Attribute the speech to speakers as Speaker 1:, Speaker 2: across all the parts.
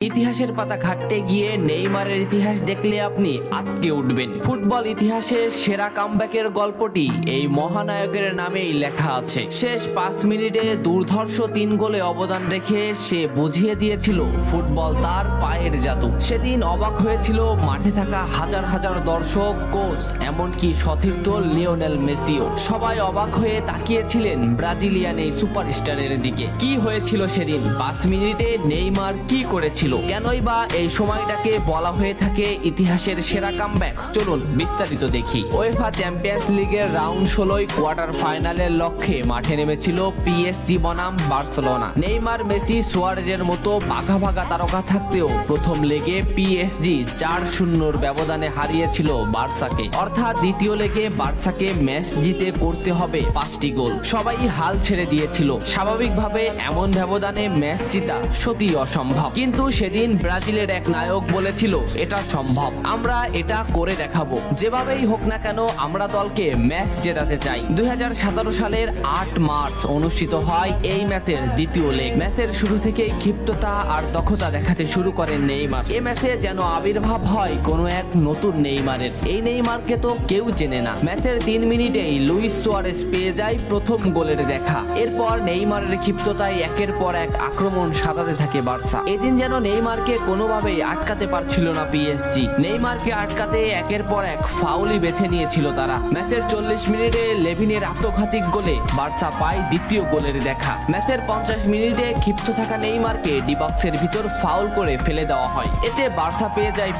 Speaker 1: ইতিহাসের পাতা ঘাটতে গিয়ে নেইমারের ইতিহাস দেখলে আপনি আঁতকে উঠবেন। ফুটবল ইতিহাসে সেরা কামব্যাকের গল্পটি এই মহানায়কের নামেই লেখা আছে। শেষ 5 মিনিটে দুর্ধর্ষ 3 গোলে অবদান রেখে সে বুঝিয়ে দিয়েছিল ফুটবল তার পায়ের জাদু। সেদিন অবাক হয়েছিল মাঠে থাকা হাজার হাজার দর্শক, কোচ, এমনকি সতীর্থ লিওনেল মেসিও। সবাই অবাক হয়ে তাকিয়েছিলেন ব্রাজিলিয়ান এই সুপারস্টারের দিকে। কি হয়েছিল সেদিন? 5 মিনিটে নেইমার কি করেছিল? কেনই বা এই সময়টাকে বলা হয়ে থাকে ইতিহাসের সেরা কামব্যাক? চলুন বিস্তারিত দেখি। উয়েফা চ্যাম্পিয়ন্স লিগের রাউন্ড 16 কোয়ার্টার ফাইনালের লক্ষ্যে মাঠে নেমেছিল পিএসজি বনাম বার্সেলোনা। নেইমার, মেসি, সুয়ারেজের মতো ভাগা ভাগা তারকা থাকতেও প্রথম লেগে পিএসজি 4-0 ব্যবধানে হারিয়েছিল বার্সাকে। অর্থাৎ দ্বিতীয় লেগে বার্সাকে ম্যাচ জিতে করতে হবে 5টি গোল। সবাই হাল ছেড়ে দিয়েছিল। স্বাভাবিকভাবে এমন ব্যবধানে ম্যাচ জিতা সত্যি অসম্ভব, কিন্তু সেদিন ব্রাজিলের এক নায়ক বলেছিল এটা সম্ভব, আমরা এটা করে দেখাবো। যেভাবেই হোক না কেন আমরা দলকে ম্যাচ জেতাতে চাই। 2017 সালের 8 মার্চ অনুষ্ঠিত হয় এই ম্যাচের দ্বিতীয় লেগ। ম্যাচের শুরু থেকেই ক্ষিপ্ততা আর দক্ষতা দেখাতে শুরু করেন নেইমার। এই ম্যাচে যেন আবির্ভাব হয় কোনো এক নতুন নেইমারের। এই নেইমারকে তো কেউ চেনে না। ম্যাচের 3 মিনিটেই লুইস সুয়ারেজ পেয়ে যায় প্রথম গোলের দেখা। এরপর নেইমারের ক্ষিপ্ততায় একের পর এক আক্রমণ সাজাতে থাকে বার্সা। এদিন যেন নেইমারকে কোনোভাবেই আটকাতে পারছিল না পিএসজি। নেইমারকে আটকাতে একের পর এক ফাউলই বেছে নিয়েছিল তারা। ম্যাচের 40 মিনিটে লেভিনের আত্মঘাতী গোলে বার্সা পায় দ্বিতীয় গোলের দেখা। ম্যাচের 50 মিনিটে ক্ষিপ্ত থাকা নেইমারকে ডি বক্সের ভিতর ফাউল করে ফেলে দেওয়া হয়। এতে বার্সা পেয়ে যায়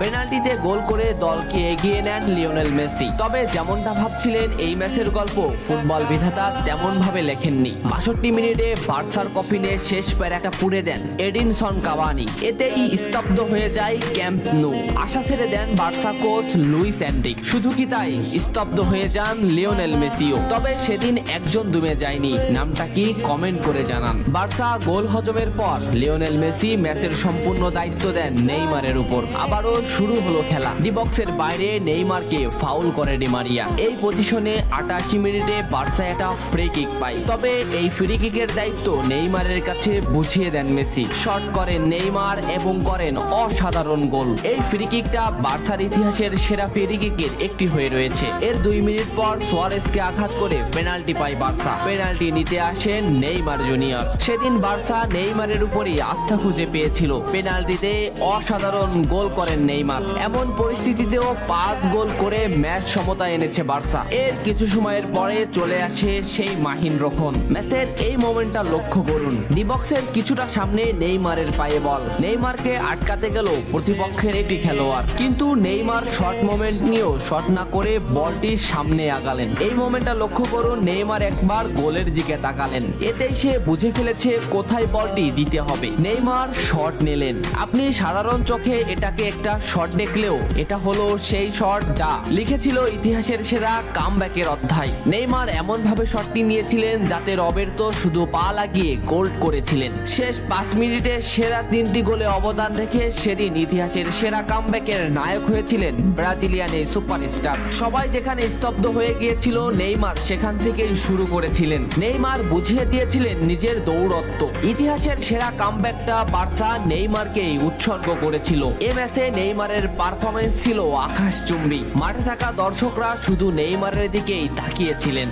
Speaker 1: পেনাল্টিতে গোল করে দলকে এগিয়ে নেন লিওনেল মেসি। তবে যেমনটা ভাবছিলেন এই ম্যাচের গল্প ফুটবল বিধাতা তেমন ভাবে লেখেননি। 62 মিনিটে বার্সার কফিনে শেষ প্যারাটা পুড়ে দেন এডিনসন কাভানি। এতেই স্তব্ধ হয়ে যায় ক্যাম্প নু। আশা ছেড়ে দেন বার্সা কোচ লুইস এনরিক। শুধু কি তাই, স্তব্ধ হয়ে যান লিওনেল মেসিও। তবে সেদিন একজন দমে যায়নি। নামটা কি কমেন্ট করে জানান। বার্সা গোল হজমের পর লিওনেল মেসি ম্যাচের সম্পূর্ণ দায়িত্ব দেন নেইমারের উপর। আবারও শুরু হলো খেলা। ডি বক্সের বাইরে নেইমারকে ফাউল করে ডি মারিয়া। এই পজিশনে 88 মিনিটে বার্সা একটা ফ্রি কিক পায়। তবে এই ফ্রি কিকের দায়িত্ব নেইমারের কাছে বুঝিয়ে দেন মেসি। শট করেন নেইমার এবং করেন অসাধারণ গোল। এই ফ্রি কিকটা বার্সার ইতিহাসের সেরা ফ্রি কিকের একটি হয়ে রয়েছে। এর 2 মিনিট পর সুয়ারেজকে আঘাত করে পেনাল্টি পায় বার্সা। পেনাল্টি নিতে আসেন নেইমার জুনিয়র। সেদিন বার্সা নেইমারের উপরই আস্থা খুঁজে পেয়েছিল। পেনাল্টিতে অসাধারণ গোল করেন নেইমার। এমন পরিস্থিতিতেও 5 গোল করে ম্যাচ সমতা এনেছে বার্সা। এর কিছু সময়ের পরে চলে আসে সেই মাহিন রক্ষণ। ম্যাচের এই মোমেন্টটা লক্ষ্য করুন। ডি বক্সের কিছুটা সামনে নেইমারের পায়ে বল। নেইমারকে আটকাতে গেল প্রতিপক্ষের একটি খেলোয়াড়, কিন্তু নেইমার শর্ট মোমেন্ট নিয়েও শট না করে বলটি সামনে আগালেন। এই মোমেন্টটা লক্ষ্য করুন। নেইমার একবার গোলের দিকে তাকালেন। এতেই সে বুঝে ফেলেছে কোথায় বলটি দিতে হবে। নেইমার শট নিলেন। আপনি সাধারণ চোখে এটাকে একটা শট দেখলেও এটা হলো সেই শট যা লিখেছিল ইতিহাসের সেরা কামব্যাকের অধ্যায়। নেইমার এমন ভাবে শটটি নিয়েছিলেন যাতে রবের্তো শুধু পা লাগিয়ে গোল করেছিলেন। শেষ 5 মিনিটে সেরা 3টি গোলে অবদান রেখে সেদিন ইতিহাসের সেরা কামব্যাকের নায়ক হয়েছিলেন ব্রাজিলিয়ান এই সুপারস্টার। সবাই যেখানে স্তব্ধ হয়ে গিয়েছিল নেইমার সেখান থেকেই শুরু করেছিলেন। নেইমার বুঝিয়ে দিয়েছিলেন নিজের দৌড়ত্ব। ইতিহাসের সেরা কামব্যাকটা বার্সা নেইমারকেই উৎসর্গ করেছিল। এ ম্যাচে নেইমারের পারফরমেন্স ছিল আকাশচুম্বী। মাঠে থাকা দর্শকরা শুধু নেইমারের দিকেই তাকিয়েছিলেন।